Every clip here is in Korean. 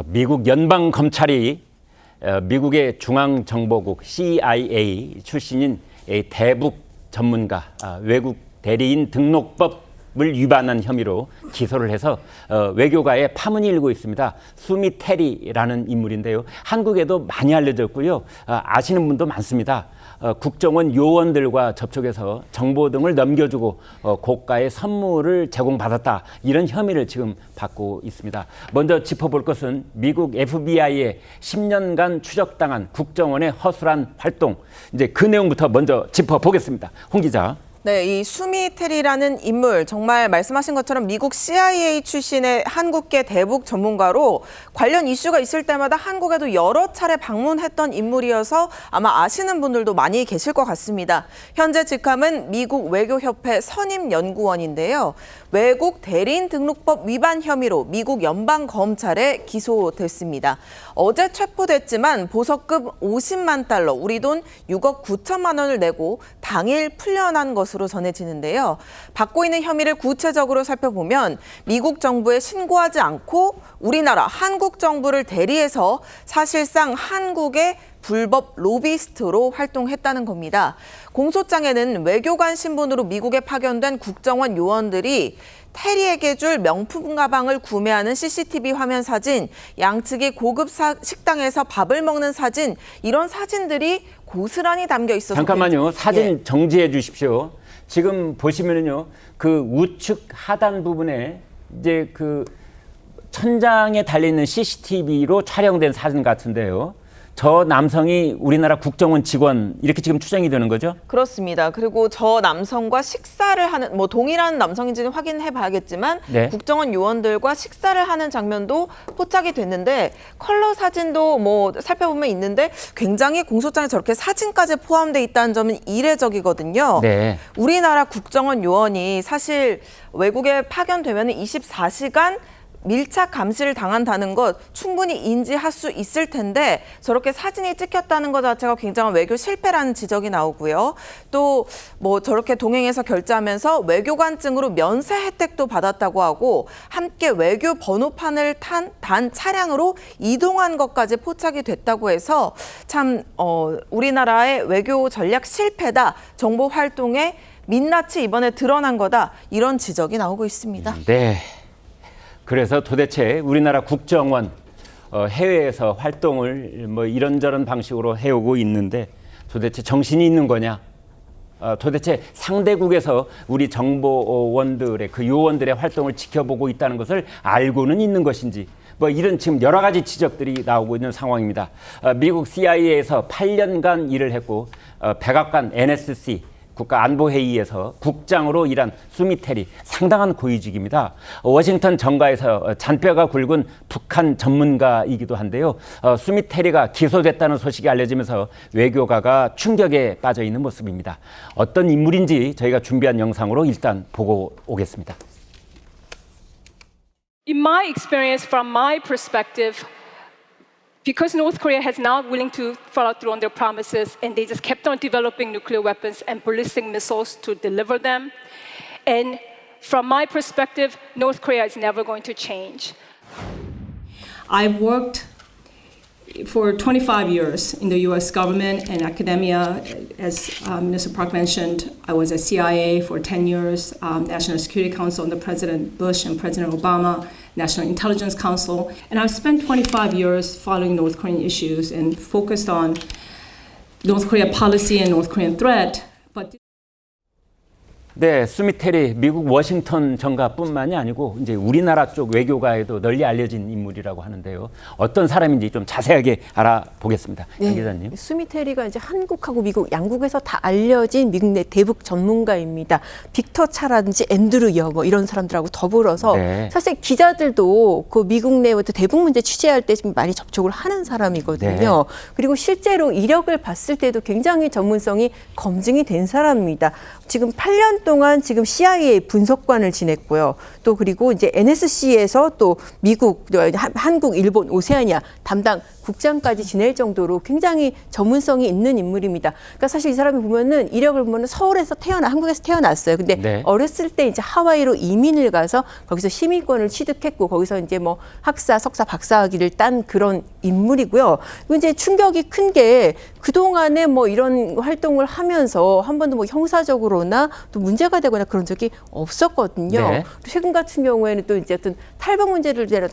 미국 연방 검찰이 미국의 중앙정보국 CIA 출신인 대북 전문가 외국 대리인 등록법을 위반한 혐의로 기소를 해서 외교가에 파문이 일고 있습니다. 수미 테리라는 인물인데요. 한국에도 많이 알려졌고요. 아시는 분도 많습니다. 국정원 요원들과 접촉해서 정보 등을 넘겨주고 고가의 선물을 제공받았다. 이런 혐의를 지금 받고 있습니다. 먼저 짚어볼 것은 미국 FBI에 10년간 추적당한 국정원의 허술한 활동. 이제 그 내용부터 먼저 짚어보겠습니다. 홍 기자. 네, 이 수미 테리라는 인물 정말 말씀하신 것처럼 미국 CIA 출신의 한국계 대북 전문가로 관련 이슈가 있을 때마다 한국에도 여러 차례 방문했던 인물이어서 아마 아시는 분들도 많이 계실 것 같습니다. 현재 직함은 미국 외교협회 선임연구원인데요. 외국 대리인 등록법 위반 혐의로 미국 연방검찰에 기소됐습니다. 어제 체포됐지만 보석금 50만 달러, 우리 돈 6억 9천만 원을 내고 당일 풀려난 것으로 전해지는데요. 받고 있는 혐의를 구체적으로 살펴보면 미국 정부에 신고하지 않고 우리나라 한국 정부를 대리해서 사실상 한국의 불법 로비스트로 활동했다는 겁니다. 공소장에는 외교관 신분으로 미국에 파견된 국정원 요원들이 테리에게 줄 명품 가방을 구매하는 CCTV 화면 사진, 양측이 고급 식당에서 밥을 먹는 사진, 이런 사진들이 고스란히 담겨 있어서 잠깐만요. 사진 정지해 주십시오. 지금 보시면은요, 그 우측 하단 부분에 이제 그 천장에 달려있는 CCTV로 촬영된 사진 같은데요. 저 남성이 우리나라 국정원 직원 이렇게 지금 추정이 되는 거죠? 그렇습니다. 그리고 저 남성과 식사를 하는, 동일한 남성인지는 확인해 봐야겠지만 네. 국정원 요원들과 식사를 하는 장면도 포착이 됐는데 컬러 사진도 살펴보면 있는데 굉장히 공소장에 저렇게 사진까지 포함되어 있다는 점은 이례적이거든요. 네. 우리나라 국정원 요원이 사실 외국에 파견되면 24시간 밀착 감시를 당한다는 것 충분히 인지할 수 있을 텐데 저렇게 사진이 찍혔다는 것 자체가 굉장한 외교 실패라는 지적이 나오고요. 또 저렇게 동행해서 결제하면서 외교관증으로 면세 혜택도 받았다고 하고 함께 외교 번호판을 단 차량으로 이동한 것까지 포착이 됐다고 해서 참 우리나라의 외교 전략 실패다. 정보 활동에 민낯이 이번에 드러난 거다. 이런 지적이 나오고 있습니다. 네. 그래서 도대체 우리나라 국정원 해외에서 활동을 이런저런 방식으로 해오고 있는데 도대체 정신이 있는 거냐? 도대체 상대국에서 우리 정보원들의 그 요원들의 활동을 지켜보고 있다는 것을 알고는 있는 것인지 이런 지금 여러 가지 지적들이 나오고 있는 상황입니다. 미국 CIA에서 8년간 일을 했고 백악관 NSC 국가안보회의에서 국장으로 일한 수미 테리 상당한 고위직입니다. 워싱턴 정가에서 잔뼈가 굵은 북한 전문가이기도 한데요. 수미 테리가 기소됐다는 소식이 알려지면서 외교가가 충격에 빠져 있는 모습입니다. 어떤 인물인지 저희가 준비한 영상으로 일단 보고 오겠습니다. In my experience, from my perspective, because North Korea has not willing to follow through on their promises and they just kept on developing nuclear weapons and ballistic missiles to deliver them. And from my perspective, North Korea is never going to change. I've worked for 25 years in the US government and academia. As Minister Park mentioned, I was at CIA for 10 years, National Security Council under President Bush and President Obama, National Intelligence Council. And I've spent 25 years following North Korean issues and focused on North Korea policy and North Korean threat. 네, 수미 테리 미국 워싱턴 정가뿐만이 아니고 이제 우리나라 쪽 외교가에도 널리 알려진 인물이라고 하는데요. 어떤 사람인지 좀 자세하게 알아보겠습니다. 양 기자님. 수미 테리가 이제 한국하고 미국 양국에서 다 알려진 미국 내 대북 전문가입니다. 빅터 차라든지 앤드루 여 이런 사람들하고 더불어서 사실 기자들도 그 미국 내 대북 문제 취재할 때 좀 많이 접촉을 하는 사람이거든요. 그리고 실제로 이력을 봤을 때도 굉장히 전문성이 검증이 된 사람입니다. 지금 8년 동안 지금 CIA 분석관을 지냈고요. 또 그리고 이제 NSC에서 또 미국, 한국, 일본, 오세아니아 담당 국장까지 지낼 정도로 굉장히 전문성이 있는 인물입니다. 그러니까 사실 이 사람이 보면은 이력을 보면은 서울에서 한국에서 태어났어요. 근데 네. 어렸을 때 이제 하와이로 이민을 가서 거기서 시민권을 취득했고 거기서 이제 뭐 학사, 석사, 박사학위를 딴 그런 인물이고요. 그리고 이제 충격이 큰 게 그동안에 뭐 이런 활동을 하면서 한 번도 뭐 형사적으로나 또 문제가 되거나 그런 적이 없었거든요. 네. 최근 같은 경우에는 또 이제 어떤 탈북 문제를 다룬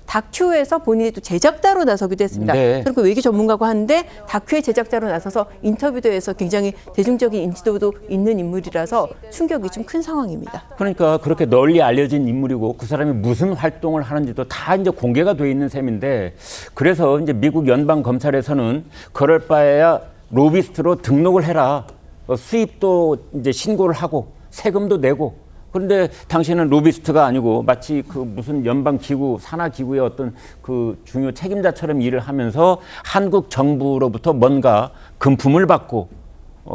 다큐에서 본인이 또 제작자로 나서기도 했습니다. 네. 그리고 외교 전문가고 하는데 다큐의 제작자로 나서서 인터뷰도 해서 굉장히 대중적인 인지도도 있는 인물이라서 충격이 좀 큰 상황입니다. 그러니까 그렇게 널리 알려진 인물이고 그 사람이 무슨 활동을 하는지도 다 이제 공개가 돼 있는 셈인데 그래서 이제 미국 연방 검찰에서는 그럴 바에야 로비스트로 등록을 해라. 수입도 이제 신고를 하고 세금도 내고 그런데 당신은 로비스트가 아니고 마치 그 무슨 연방 기구, 산하 기구의 어떤 그 중요 책임자처럼 일을 하면서 한국 정부로부터 뭔가 금품을 받고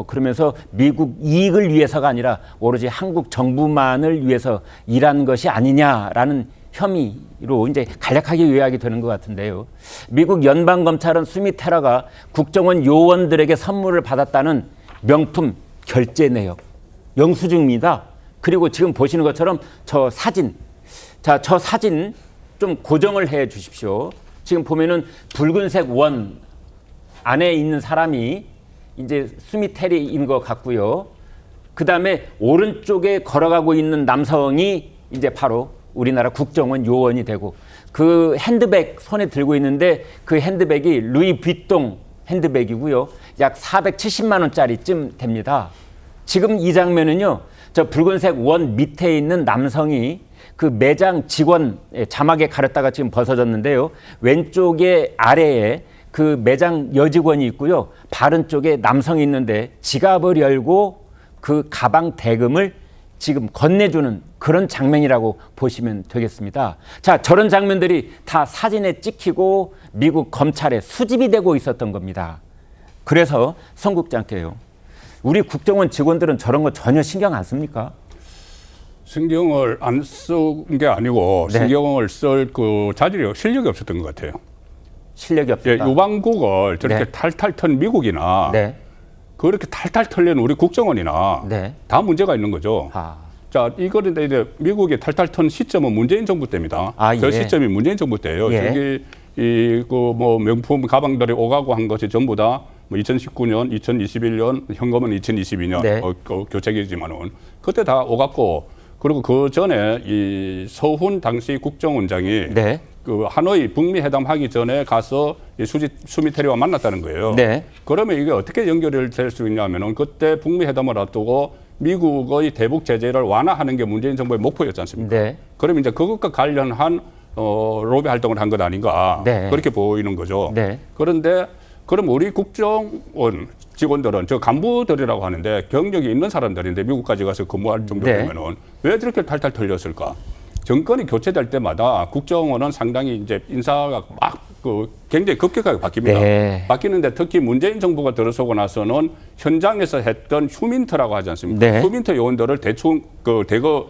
그러면서 미국 이익을 위해서가 아니라 오로지 한국 정부만을 위해서 일한 것이 아니냐라는 혐의로 이제 간략하게 요약이 되는 것 같은데요. 미국 연방검찰은 수미 테러가 국정원 요원들에게 선물을 받았다는 명품 결제 내역, 영수증입니다. 그리고 지금 보시는 것처럼 저 사진, 자, 저 사진 좀 고정을 해 주십시오. 지금 보면은 붉은색 원 안에 있는 사람이 이제 수미 테리인 것 같고요. 그 다음에 오른쪽에 걸어가고 있는 남성이 이제 바로 우리나라 국정원 요원이 되고 그 핸드백 손에 들고 있는데 그 핸드백이 루이 뷔똥 핸드백이고요. 약 470만 원짜리쯤 됩니다. 지금 이 장면은요. 저 붉은색 원 밑에 있는 남성이 그 매장 직원 자막에 가렸다가 지금 벗어졌는데요. 왼쪽에 아래에 그 매장 여직원이 있고요. 바른 쪽에 남성이 있는데 지갑을 열고 그 가방 대금을 지금 건네주는 그런 장면이라고 보시면 되겠습니다. 자, 저런 장면들이 다 사진에 찍히고 미국 검찰에 수집이 되고 있었던 겁니다. 그래서 성 국장께요. 우리 국정원 직원들은 저런 거 전혀 신경 안 씁니까? 신경을 안 쓴 게 아니고 네. 신경을 쓸 그 자질이 실력이 없었던 것 같아요. 실력이 없다. 예, 유방국을 저렇게 네. 탈탈 턴 미국이나 네. 그렇게 탈탈 털려는 우리 국정원이나 네. 다 문제가 있는 거죠. 아. 자, 이거는 이제 미국이 탈탈 턴 시점은 문재인 정부 때입니다. 아, 그 예. 시점이 문재인 정부 때예요. 예. 저기 이 그 뭐 명품 가방들이 오가고 한 것이 전부 다 뭐 2019년, 2021년, 현금은 2022년 네. 교체기지만은 그때 다 오갔고 그리고 그 전에 이 서훈 당시 국정원장이 네. 그 하노이 북미 회담 하기 전에 가서 이 수미 테리와 만났다는 거예요. 네. 그러면 이게 어떻게 연결이 될 수 있냐면은 그때 북미 회담을 앞두고 미국의 대북 제재를 완화하는 게 문재인 정부의 목표였지 않습니까? 네. 그러면 이제 그것과 관련한 로비 활동을 한 것 아닌가 네. 그렇게 보이는 거죠. 네. 그런데 그럼 우리 국정원 직원들은 저 간부들이라고 하는데 경력이 있는 사람들인데 미국까지 가서 근무할 정도 네. 되면은 왜 저렇게 탈탈 털렸을까? 정권이 교체될 때마다 국정원은 상당히 이제 인사가 막 굉장히 급격하게 바뀝니다. 네. 바뀌는데 특히 문재인 정부가 들어서고 나서는 현장에서 했던 휴민트라고 하지 않습니까? 네. 휴민트 요원들을 대충 대거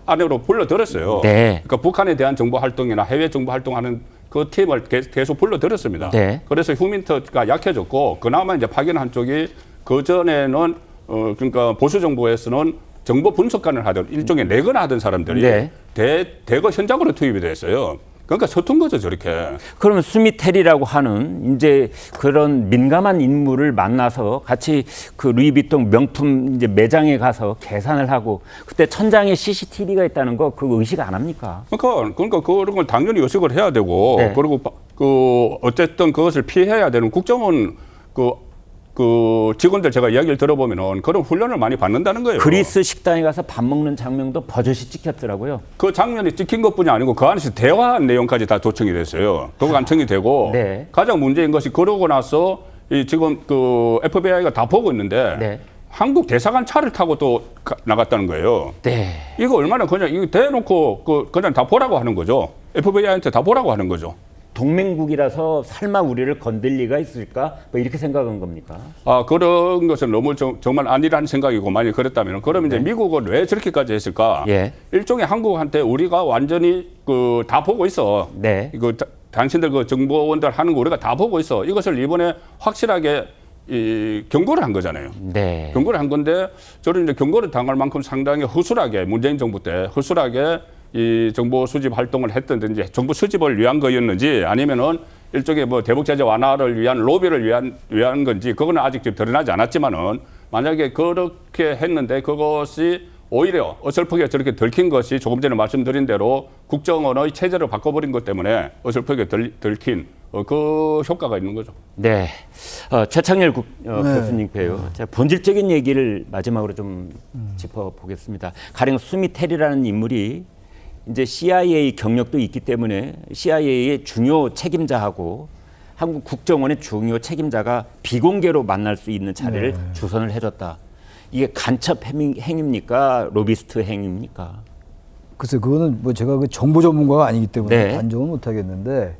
안으로 불러들었어요. 네. 그러니까 북한에 대한 정보 활동이나 해외 정보 활동하는 그 팀을 계속 불러들였습니다. 네. 그래서 휴민트가 약해졌고 그나마 이제 파견한 쪽이 그 전에는 그러니까 보수 정부에서는 정보 분석관을 하던 일종의 내거나 하던 사람들이 네. 대거 현장으로 투입이 됐어요. 그러니까 서툰 거죠, 저렇게. 그러면 수미테리라고 하는 이제 그런 민감한 인물을 만나서 같이 그 루이비통 명품 이제 매장에 가서 계산을 하고 그때 천장에 CCTV가 있다는 거 그거 의식 안 합니까? 그러니까 그런 걸 당연히 의식을 해야 되고 네. 그리고 그 어쨌든 그것을 피해야 되는 국정원 그 직원들 제가 이야기를 들어보면은 그런 훈련을 많이 받는다는 거예요. 그리스 식당에 가서 밥 먹는 장면도 버젓이 찍혔더라고요. 그 장면이 찍힌 것뿐이 아니고 그 안에서 대화한 내용까지 다 도청이 됐어요. 도관청이 되고 네. 가장 문제인 것이 그러고 나서 이 지금 그 FBI가 다 보고 있는데 네. 한국 대사관 차를 타고 또 나갔다는 거예요. 네. 이거 얼마나 그냥 이거 대놓고 그냥 다 보라고 하는 거죠. FBI한테 다 보라고 하는 거죠. 동맹국이라서 설마 우리를 건들 리가 있을까? 뭐 이렇게 생각한 겁니까? 아, 그런 것은 너무 정말 아니라는 생각이고 만약 그랬다면 그러면 이제 미국은 왜 저렇게까지 했을까? 예. 일종의 한국한테 우리가 완전히 다 보고 있어. 네. 이거 당신들 그 정보원들 하는 거 우리가 다 보고 있어. 이것을 이번에 확실하게 경고를 한 거잖아요. 네. 경고를 한 건데 저는 이제 경고를 당할 만큼 상당히 허술하게 문재인 정부 때 허술하게 이 정보 수집 활동을 했던지 정보 수집을 위한 거였는지 아니면은 일종의 뭐 대북 제재 완화를 위한 로비를 위한 건지 그거는 아직 좀 드러나지 않았지만은 만약에 그렇게 했는데 그것이 오히려 어설프게 저렇게 들킨 것이 조금 전에 말씀드린 대로 국정원의 체제를 바꿔버린 것 때문에 어설프게 들킨 그 효과가 있는 거죠. 네. 최창렬 교수님께요. 제가 본질적인 얘기를 마지막으로 좀 짚어보겠습니다. 가령 수미텔이라는 인물이 이제 CIA 경력도 있기 때문에 CIA의 중요 책임자하고 한국 국정원의 중요 책임자가 비공개로 만날 수 있는 자리를 주선을 해줬다. 이게 간첩 행위입니까? 로비스트 행위입니까? 글쎄 그거는 뭐 제가 그 정보 전문가가 아니기 때문에 단정은 못 하겠는데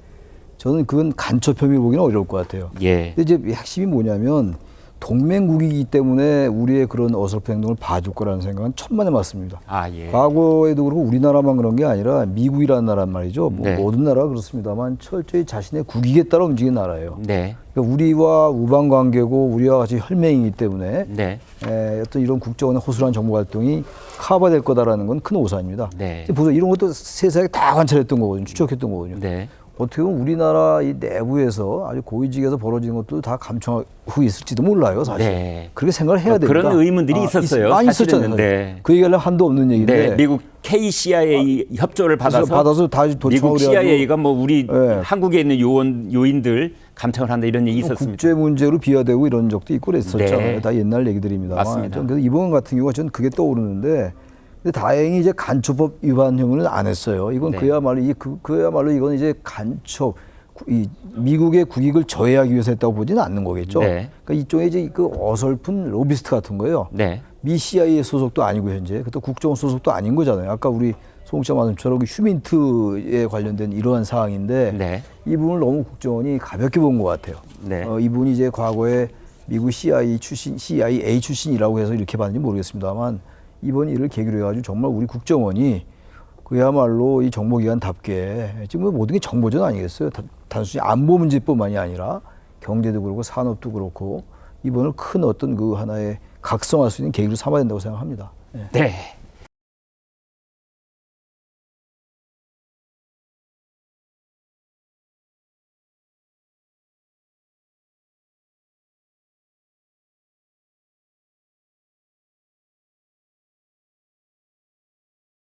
저는 그건 간첩 혐의 보기는 어려울 것 같아요. 예. 근데 이제 핵심이 뭐냐면 동맹국이기 때문에 우리의 그런 어설픈 행동을 봐줄 거라는 생각은 천만에 맞습니다. 아, 예. 과거에도 그렇고 우리나라만 그런 게 아니라 미국이라는 나라란 말이죠. 뭐 네. 모든 나라가 그렇습니다만 철저히 자신의 국익에 따라 움직이는 나라예요. 네. 그러니까 우리와 우방 관계고 우리와 같이 혈맹이기 때문에 네. 어떤 이런 국정원의 호술한 정보 활동이 커버될 거다라는 건 큰 오산입니다. 네. 보세요. 이런 것도 세세하게 다 관찰했던 거거든요. 추적했던 거거든요. 네. 어떻게 보면 우리나라 이 내부에서 아주 고위직에서 벌어지는 것도 다 감청하고 있을지도 몰라요, 사실. 네. 그렇게 생각을 해야 됩니다. 그런 의문들이 있었어요. 많이 사실은. 있었잖아요. 네. 그 얘기하려면 한도 없는 얘기인데. 네. 미국 KCIA 협조를 받아서 다시 미국 도청을 CIA가 뭐 우리 네. 한국에 있는 요인들 감청을 한다 이런 얘기 있었습니다. 국제 문제로 비화되고 이런 적도 있고 그랬었잖아요. 네. 다 옛날 얘기들입니다만. 맞습니다. 전 그래서 이번 같은 경우가 저는 그게 떠오르는데 근데 다행히 이제 간첩법 위반 혐의는 안 했어요. 이건 네. 그야말로 이건 이제 간첩 이 미국의 국익을 저해하기 위해서 했다고 보지는 않는 거겠죠. 네. 그러니까 이쪽에 이제 그 어설픈 로비스트 같은 거예요. 네. 미 CIA 소속도 아니고 현재 그것도 국정원 소속도 아닌 거잖아요. 아까 우리 송옥자 말씀처럼 휴민트에 관련된 이러한 사항인데 네. 이 부분을 너무 국정원이 가볍게 본 것 같아요. 네. 이분이 이제 과거에 미국 CIA 출신이라고 해서 이렇게 봤는지 모르겠습니다만 이번 일을 계기로 해가지고 정말 우리 국정원이 그야말로 이 정보기관답게 지금 모든 게 정보전 아니겠어요? 단순히 안보 문제뿐만이 아니라 경제도 그렇고 산업도 그렇고 이번을 큰 어떤 그 하나의 각성할 수 있는 계기로 삼아야 된다고 생각합니다. 네.